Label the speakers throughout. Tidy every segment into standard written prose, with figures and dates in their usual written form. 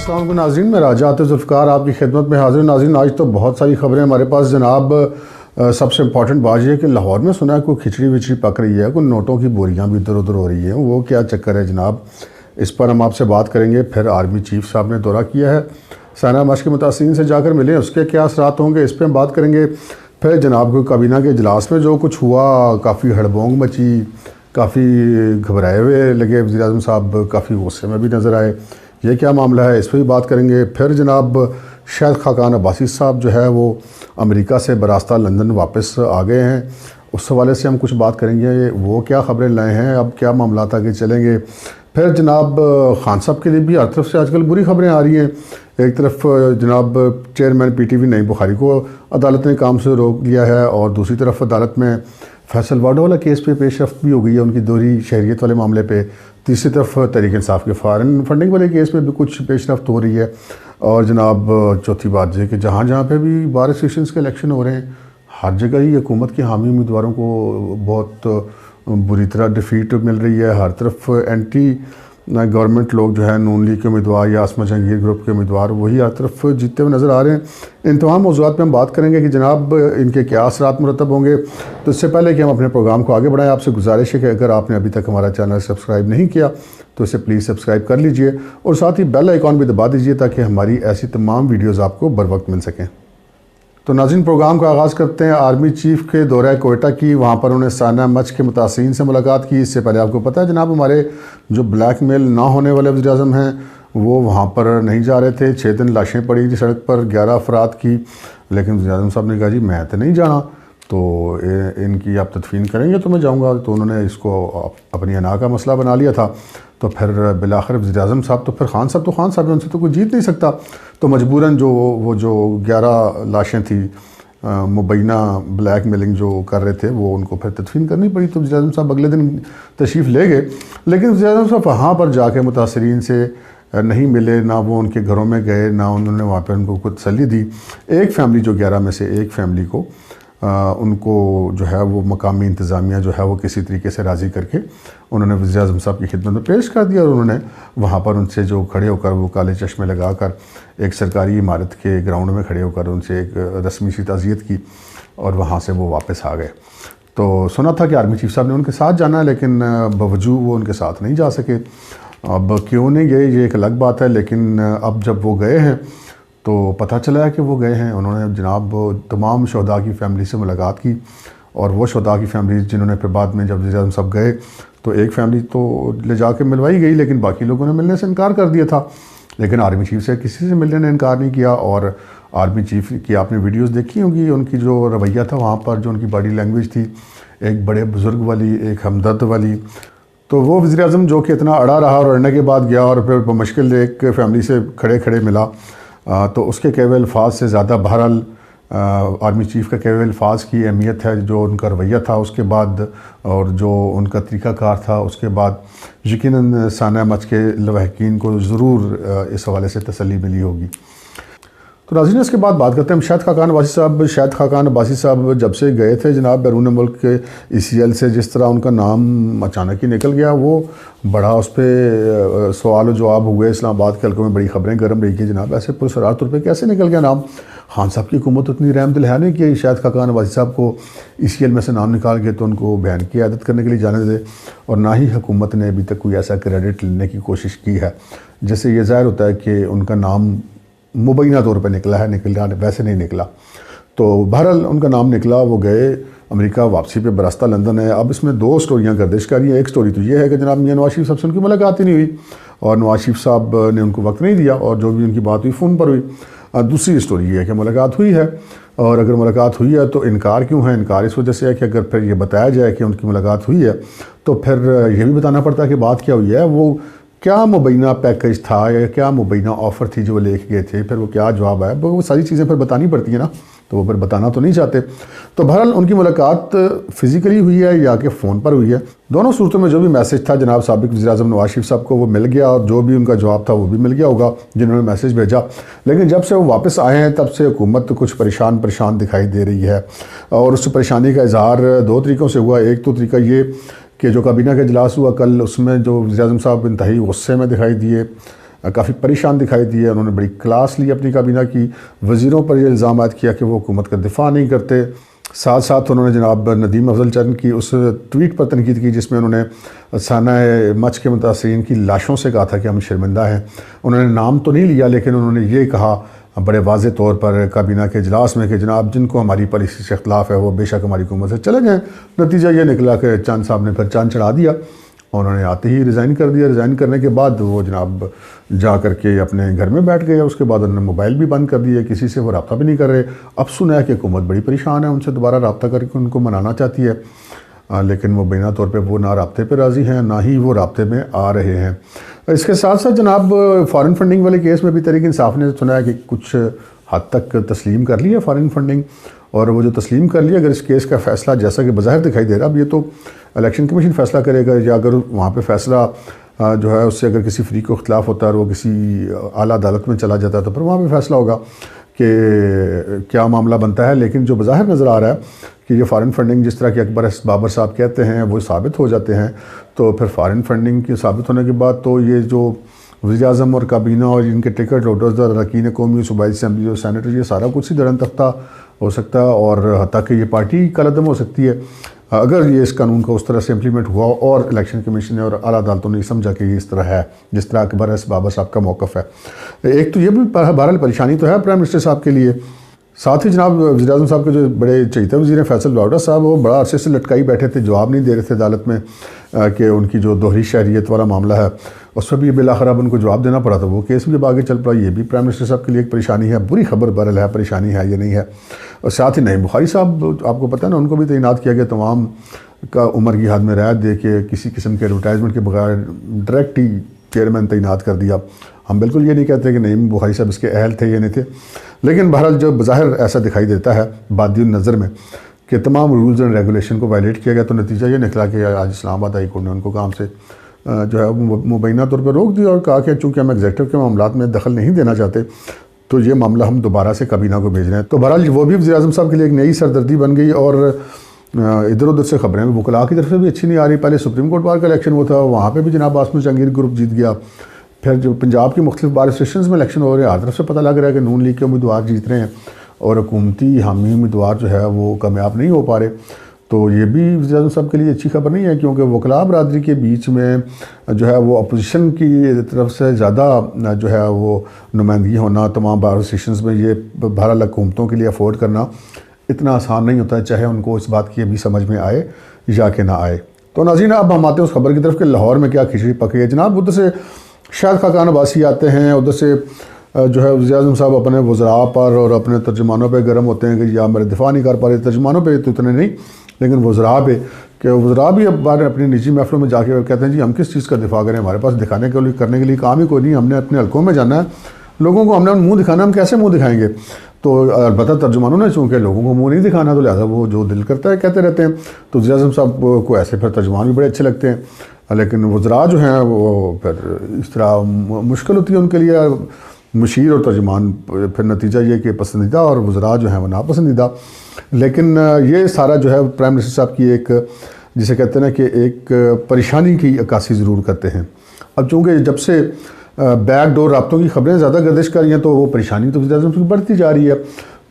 Speaker 1: السلام علیکم ناظرین، میں راجات ذوالفقار آپ کی خدمت میں حاضر ہوں۔ ناظرین، آج تو بہت ساری خبریں ہمارے پاس جناب۔ سب سے امپورٹنٹ بات یہ ہے کہ لاہور میں سنا ہے کوئی کھچڑی وچڑی پک رہی ہے، کوئی نوٹوں کی بوریاں بھی ادھر ادھر ہو رہی ہیں، وہ کیا چکر ہے جناب؟ اس پر ہم آپ سے بات کریں گے۔ پھر آرمی چیف صاحب نے دورہ کیا ہے، سانحہ مشق کے متاثرین سے جا کر ملیں، اس کے کیا اثرات ہوں گے، اس پہ ہم بات کریں گے۔ پھر جناب کو کابینہ کے اجلاس میں جو کچھ ہوا، کافی ہڑبونگ مچی، کافی گھبرائے ہوئے لگے وزیر اعظم صاحب، کافی غصے میں بھی نظر آئے۔ یہ کیا معاملہ ہے، اس پہ بھی بات کریں گے۔ پھر جناب شاہد خاقان عباسی صاحب جو ہے وہ امریکہ سے براستہ لندن واپس آ گئے ہیں، اس حوالے سے ہم کچھ بات کریں گے، وہ کیا خبریں لائے ہیں، اب کیا معاملات آگے چلیں گے۔ پھر جناب خان صاحب کے لیے بھی ہر طرف سے آج کل بری خبریں آ رہی ہیں۔ ایک طرف جناب چیئرمین پی ٹی وی نعیم بخاری کو عدالت نے کام سے روک لیا ہے، اور دوسری طرف عدالت میں فیصل واڈا والا کیس پہ پیش رفت بھی ہو گئی ہے، ان کی دوہری شہریت والے معاملے پہ۔ تیسری طرف تحریک انصاف کے فارن فنڈنگ والے کیس میں بھی کچھ پیش رفت ہو رہی ہے۔ اور جناب چوتھی بات یہ کہ جہاں جہاں پہ بھی بار ایسوسیشنز کے الیکشن ہو رہے ہیں، ہر جگہ ہی حکومت کے حامی امیدواروں کو بہت بری طرح ڈیفیٹ مل رہی ہے۔ ہر طرف اینٹی گورنمنٹ لوگ جو ہے، نون لیگ کے امیدوار یا عاصمہ جہانگیر گروپ کے امیدوار، وہی ہر طرف جیتتے ہوئے نظر آ رہے ہیں۔ ان تمام موضوعات پہ ہم بات کریں گے کہ جناب ان کے کیا اثرات مرتب ہوں گے۔ تو اس سے پہلے کہ ہم اپنے پروگرام کو آگے بڑھائیں، آپ سے گزارش ہے کہ اگر آپ نے ابھی تک ہمارا چینل سبسکرائب نہیں کیا تو اسے پلیز سبسکرائب کر لیجئے، اور ساتھ ہی بیل آئیکن بھی دبا دیجئے تاکہ ہماری ایسی تمام ویڈیوز آپ کو بر وقت مل سکیں۔ تو ناظرین، پروگرام کا آغاز کرتے ہیں آرمی چیف کے دورہ کوئٹہ کی۔ وہاں پر انہوں نے سانحہ مشق کے متاثرین سے ملاقات کی۔ اس سے پہلے آپ کو پتہ ہے جناب، ہمارے جو بلیک میل نہ ہونے والے وزیر اعظم ہیں وہ وہاں پر نہیں جا رہے تھے۔ 6 دن لاشیں پڑی تھی سڑک پر 11 افراد کی، لیکن وزیر اعظم صاحب نے کہا جی میں تو نہیں جانا، تو ان کی آپ تدفین کریں گے تو میں جاؤں گا۔ تو انہوں نے اس کو اپنی انا کا مسئلہ بنا لیا تھا۔ تو پھر بالآخر وزیر اعظم صاحب، تو پھر خان صاحب ان سے تو کوئی جیت نہیں سکتا، تو مجبوراً وہ جو 11 لاشیں تھیں مبینہ بلیک میلنگ جو کر رہے تھے، وہ ان کو پھر تدفین کرنی پڑی۔ تو وزیر اعظم صاحب اگلے دن تشریف لے گئے، لیکن وزیر اعظم صاحب وہاں پر جا کے متاثرین سے نہیں ملے، نہ وہ ان کے گھروں میں گئے، نہ انہوں نے وہاں پہ ان کو کوئی تسلی دی۔ ایک فیملی جو 11 میں سے ایک فیملی کو ان کو جو ہے وہ مقامی انتظامیہ جو ہے وہ کسی طریقے سے راضی کر کے انہوں نے وزیر اعظم صاحب کی خدمت میں پیش کر دیا، اور انہوں نے وہاں پر ان سے جو کھڑے ہو کر وہ کالے چشمے لگا کر ایک سرکاری عمارت کے گراؤنڈ میں کھڑے ہو کر ان سے ایک رسمی سی تعزیت کی، اور وہاں سے وہ واپس آ گئے۔ تو سنا تھا کہ آرمی چیف صاحب نے ان کے ساتھ جانا ہے، لیکن باوجود وہ ان کے ساتھ نہیں جا سکے۔ اب کیوں نہیں گئے یہ ایک الگ بات ہے، لیکن اب جب وہ گئے ہیں تو پتہ چلا ہے کہ وہ گئے ہیں۔ انہوں نے جناب تمام شہداء کی فیملی سے ملاقات کی، اور وہ شہداء کی فیملی جنہوں نے پھر بعد میں جب وزیر اعظم صاحب گئے تو ایک فیملی تو لے جا کے ملوائی گئی، لیکن باقی لوگوں نے ملنے سے انکار کر دیا تھا۔ لیکن آرمی چیف سے کسی سے ملنے نے انکار نہیں کیا، اور آرمی چیف کی آپ نے ویڈیوز دیکھی ہوں گی، ان کی جو رویہ تھا وہاں پر، جو ان کی باڈی لینگویج تھی، ایک بڑے بزرگ والی، ایک ہمدرد والی۔ تو وہ وزیر اعظم جو کہ اتنا اڑا رہا اور اڑنے کے بعد گیا، اور پھر بمشکل ایک فیملی سے کھڑے ملا، تو اس کے کہے ہوئے الفاظ سے زیادہ بہرحال آرمی چیف کا کہے ہوئے الفاظ کی اہمیت ہے، جو ان کا رویہ تھا اس کے بعد، اور جو ان کا طریقہ کار تھا اس کے بعد، یقیناً سانحہ مشق کے لواحقین کو ضرور اس حوالے سے تسلی ملی ہوگی۔ تو ناظرین، اس کے بعد بات کرتے ہیں ہم شاہد خاقان عباسی صاحب۔ شاہد خاقان عباسی صاحب جب سے گئے تھے جناب بیرون ملک کے ECL سے، جس طرح ان کا نام اچانک ہی نکل گیا، وہ بڑا اس پہ سوال و جواب ہوئے۔ اسلام آباد کے حلقوں میں بڑی خبریں گرم رہی کہ جناب ایسے پرسرار طور پہ کیسے نکل گیا نام؟ خان صاحب کی حکومت اتنی رحم دل ہے نہیں کہ شاہد خاقان عباسی صاحب کو ECL میں سے نام نکال کے تو ان کو بین کی عادت کرنے کے لیے جانے دے، اور نہ ہی حکومت نے ابھی تک کوئی ایسا کریڈٹ لینے کی کوشش کی ہے جس سے یہ ظاہر ہوتا ہے کہ ان کا نام مبینہ طور پہ نکلا ہے، نکلا ویسے نہیں نکلا۔ تو بہرحال ان کا نام نکلا، وہ گئے امریکہ، واپسی پہ براستہ لندن ہے۔ اب اس میں 2 سٹوریاں گردش کر رہی ہیں۔ ایک سٹوری تو یہ ہے کہ جناب میاں نواز شریف صاحب سے ان کی ملاقات ہی نہیں ہوئی، اور نواز شریف صاحب نے ان کو وقت نہیں دیا، اور جو بھی ان کی بات ہوئی فون پر ہوئی۔ دوسری سٹوری یہ ہے کہ ملاقات ہوئی ہے، اور اگر ملاقات ہوئی ہے تو انکار کیوں ہے؟ انکار اس وجہ سے ہے کہ اگر پھر یہ بتایا جائے کہ ان کی ملاقات ہوئی ہے تو پھر یہ بھی بتانا پڑتا ہے کہ بات کیا ہوئی ہے، وہ کیا مبینہ پیکج تھا یا کیا مبینہ آفر تھی جو وہ لے کے گئے تھے، پھر وہ کیا جواب آیا، وہ ساری چیزیں پھر بتانی پڑتی ہیں نا، تو وہ پھر بتانا تو نہیں چاہتے۔ تو بہرحال ان کی ملاقات فزیکلی ہوئی ہے یا کہ فون پر ہوئی ہے، دونوں صورتوں میں جو بھی میسج تھا جناب سابق وزیر اعظم نواز شریف صاحب کو وہ مل گیا، اور جو بھی ان کا جواب تھا وہ بھی مل گیا ہوگا جنہوں نے میسج بھیجا۔ لیکن جب سے وہ واپس آئے ہیں تب سے حکومت کچھ پریشان دکھائی دے رہی ہے، اور اس پریشانی کا اظہار 2 طریقوں سے ہوا۔ ایک تو طریقہ یہ کہ جو کابینہ کا اجلاس ہوا کل، اس میں جو وزیر اعظم صاحب انتہائی غصے میں دکھائی دیے، کافی پریشان دکھائی دیے. انہوں نے بڑی کلاس لی اپنی کابینہ کی. وزیروں پر یہ الزامات کیا کہ وہ حکومت کا دفاع نہیں کرتے. ساتھ ساتھ انہوں نے جناب ندیم افضل چند کی اس ٹویٹ پر تنقید کی جس میں انہوں نے سانہ مچ کے متاثرین کی لاشوں سے کہا تھا کہ ہم شرمندہ ہیں. انہوں نے نام تو نہیں لیا لیکن انہوں نے یہ کہا بڑے واضح طور پر کابینہ کے اجلاس میں کہ جناب جن کو ہماری پالیسی سے اختلاف ہے وہ بے شک ہماری حکومت سے چلے جائیں. نتیجہ یہ نکلا کہ چاند صاحب نے پھر چاند چڑھا دیا. انہوں نے آتے ہی ریزائن کر دیا. ریزائن کرنے کے بعد وہ جناب جا کر کے اپنے گھر میں بیٹھ گئے. اس کے بعد انہوں نے موبائل بھی بند کر دیے, کسی سے وہ رابطہ بھی نہیں کر رہے. اب سنا ہے کہ حکومت بڑی پریشان ہے, ان سے دوبارہ رابطہ کر کے ان کو منانا چاہتی ہے, لیکن مبینہ طور پہ وہ نہ رابطے پہ راضی ہیں نہ ہی وہ رابطے میں آ رہے ہیں. اس کے ساتھ ساتھ جناب فارن فنڈنگ والے کیس میں بھی تحریک انصاف نے سنا ہے کہ کچھ حد تک تسلیم کر لی ہے فارن فنڈنگ, اور وہ جو تسلیم کر لی اگر اس کیس کا فیصلہ جیسا کہ بظاہر دکھائی دے رہا, اب یہ تو الیکشن کمیشن فیصلہ کرے گا, یا اگر وہاں پہ فیصلہ جو ہے اس سے اگر کسی فریق کو اختلاف ہوتا ہے اور وہ کسی اعلیٰ عدالت میں چلا جاتا ہے تو پھر وہاں پہ فیصلہ ہوگا کہ کیا معاملہ بنتا ہے. لیکن جو بظاہر نظر آ رہا ہے کہ یہ فارن فنڈنگ جس طرح کہ اکبر بابر صاحب کہتے ہیں وہ ثابت ہو جاتے ہیں, تو پھر فارن فنڈنگ کے ثابت ہونے کے بعد تو یہ جو وزیر اعظم اور کابینہ اور ان کے ٹکٹ ہولڈرز اور اراکین قومی صوبائی اسمبلی اور سینیٹر, یہ سارا کچھ ہی درن تختہ ہو سکتا ہے, اور حتیٰ کہ یہ پارٹی کالعدم ہو سکتی ہے اگر یہ اس قانون کا اس طرح سے امپلیمنٹ ہوا اور الیکشن کمیشن نے اور اعلیٰ عدالتوں نے سمجھا کہ یہ اس طرح ہے جس طرح اکبر بابر صاحب کا موقف ہے. ایک تو یہ بھی بہرحال پریشانی تو ہے پرائم منسٹر صاحب کے لیے. ساتھ ہی جناب وزیر اعظم صاحب کے جو بڑے چہیتے وزیر ہیں فیصل لاؤڈا صاحب, وہ بڑا عرصے سے لٹکائی بیٹھے تھے, جواب نہیں دے رہے تھے عدالت میں کہ ان کی جو دوہری شہریت والا معاملہ ہے اس پر بھی بالآخر اب ان کو جواب دینا پڑا تھا. وہ کیس بھی جب آگے چل پڑا, یہ بھی پرائم منسٹر صاحب کے لیے ایک پریشانی ہے. بری خبر بہرحال ہے, پریشانی ہے یہ نہیں ہے. اور ساتھ ہی نعیم بخاری صاحب آپ کو پتہ ہے نا, ان کو بھی تعینات کیا گیا تمام کا عمر کی حد میں رعایت دے کے کسی قسم کے ایڈورٹائزمنٹ کے بغیر ڈائریکٹ ہی چیئرمین تعینات کر دیا. ہم بالکل یہ نہیں کہتے کہ نعیم بخاری صاحب اس کے اہل تھے یا نہیں تھے, لیکن بہرحال جو بظاہر ایسا دکھائی دیتا ہے بادی النظر میں کہ تمام رولز اینڈ ریگولیشن کو وائلیٹ کیا گیا, تو نتیجہ یہ نکلا کہ آج اسلام آباد ہائی کورٹ نے ان کو کام سے جو ہے مبینہ طور پر روک دیا اور کہا کہ چونکہ ہم ایگزیکٹو کے معاملات میں دخل نہیں دینا چاہتے تو یہ معاملہ ہم دوبارہ سے کابینہ کو بھیج رہے ہیں. تو بہرحال وہ بھی وزیر اعظم صاحب کے لیے ایک نئی سردردی بن گئی, اور ادھر ادھر سے خبریں بھی وکلاء کی طرف سے بھی اچھی نہیں آ رہی. پہلے سپریم کورٹ بار کا الیکشن وہ تھا, وہاں پہ بھی جناب آصف جہانگیر گروپ جیت گیا. پھر جو پنجاب کی مختلف بار اسٹیشنز میں الیکشن ہو رہے ہیں, ہر طرف سے پتہ لگ رہا ہے کہ نون لیگ کے امیدوار جیت رہے ہیں اور حکومتی حامی امیدوار جو ہے وہ کامیاب نہیں ہو پا رہے. تو یہ بھی وزیر اعظم صاحب کے لیے اچھی خبر نہیں ہے, کیونکہ وکلاء برادری کے بیچ میں جو ہے وہ اپوزیشن کی طرف سے زیادہ جو ہے وہ نمائندگی ہونا تمام بار اسٹیشنز میں, یہ بہرحال حکومتوں کے لیے افورڈ کرنا اتنا آسان نہیں ہوتا ہے, چاہے ان کو اس بات کی ابھی سمجھ میں آئے یا کہ نہ آئے. تو ناظرین اب ہم آتے ہیں اس خبر کی طرف کہ لاہور میں کیا کھچڑی پکی ہے. جناب ادھر سے شاہد خاقان عباسی آتے ہیں, ادھر سے جو ہے وزیر اعظم صاحب اپنے وزراء پر اور اپنے ترجمانوں پہ گرم ہوتے ہیں کہ یا میرے دفاع نہیں کر پا رہے. ترجمانوں پہ تو اتنے نہیں لیکن وزراء پہ, کہ وزراء بھی اب بار اپنی نجی محفلوں میں جا کے کہتے ہیں جی ہم کس چیز کا دفاع کریں, ہمارے پاس دکھانے کے لیے کرنے کے لیے کام ہی کوئی نہیں, ہم نے اپنے حلقوں میں جانا ہے, لوگوں کو ہم نے منہ دکھانا, ہم کیسے منہ دکھائیں گے. تو البتہ ترجمانوں نے چونکہ لوگوں کو منہ نہیں دکھانا تو لہٰذا وہ جو دل کرتا ہے کہتے رہتے ہیں. تو وزیر اعظم صاحب کو ایسے پھر ترجمان بھی بڑے اچھے لگتے ہیں, لیکن وزراء جو ہیں وہ پھر اس طرح مشکل ہوتی ہے ان کے لیے. مشیر اور ترجمان پھر نتیجہ یہ کہ پسندیدہ اور وزراء جو ہیں وہ ناپسندیدہ. لیکن یہ سارا جو ہے پرائم منسٹر صاحب کی ایک جسے کہتے ہیں نا کہ ایک پریشانی کی عکاسی ضرور کرتے ہیں. اب چونکہ جب سے بیک ڈور رابطوں کی خبریں زیادہ گردش کر رہی ہیں تو وہ پریشانی تو وزیر اعظم کی بڑھتی جا رہی ہے.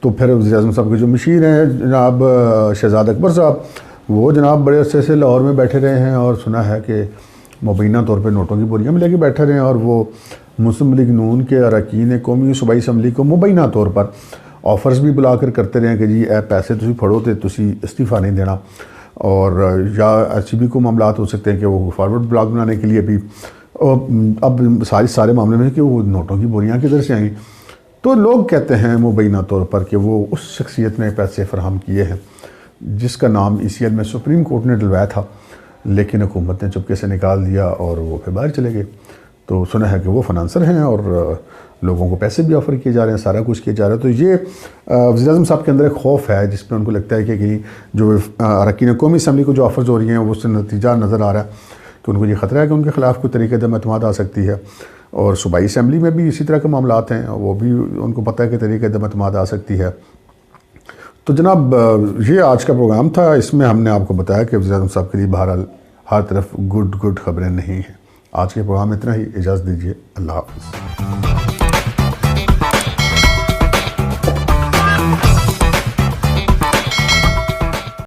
Speaker 1: تو پھر وزیر اعظم صاحب کے جو مشیر ہیں جناب شہزاد اکبر صاحب, وہ جناب بڑے عرصے سے لاہور میں بیٹھے رہے ہیں اور سنا ہے کہ مبینہ طور پہ نوٹوں کی بوریاں میں لے کے بیٹھے رہے ہیں, اور وہ مسلم لیگ نون کے اراکین قومی صوبائی اسمبلی کو مبینہ طور پر آفرز بھی بلا کر کرتے رہے ہیں کہ جی اے پیسے تسی پھڑو تے تسی استعفیٰ نہیں دینا, اور یا ایسی بھی کوئی معاملات ہو سکتے ہیں کہ وہ فارورڈ بلاک بنانے کے لیے بھی اب سارے معاملے میں کہ وہ نوٹوں کی بوریاں کدھر سے آئیں. تو لوگ کہتے ہیں مبینہ طور پر کہ وہ اس شخصیت نے پیسے فراہم کیے ہیں جس کا نام ECL میں سپریم کورٹ نے ڈلوایا تھا, لیکن حکومت نے چپکے سے نکال دیا اور وہ پھر باہر چلے گئے. تو سنا ہے کہ وہ فنانسر ہیں اور لوگوں کو پیسے بھی آفر کیے جا رہے ہیں, سارا کچھ کیا جا رہا ہے. تو یہ وزیر اعظم صاحب کے اندر ایک خوف ہے جس پہ ان کو لگتا ہے کہ جو اراکین قومی اسمبلی کو جو آفرز ہو رہی ہیں وہ اس سے نتیجہ نظر آ رہا ہے کہ ان کو یہ خطرہ ہے کہ ان کے خلاف کوئی طریقہ عدم اعتماد آ سکتی ہے. اور صوبائی اسمبلی میں بھی اسی طرح کے معاملات ہیں, وہ بھی ان کو پتہ ہے کہ طریقہ عدم اعتماد آ سکتی ہے. تو جناب یہ آج کا پروگرام تھا, اس میں ہم نے آپ کو بتایا کہ وزیر اعظم صاحب کے لیے بہرحال ہر طرف گڈ خبریں نہیں ہیں. آج کے پروگرام میں اتنا ہی، اجازت دیجیے، اللہ حافظ۔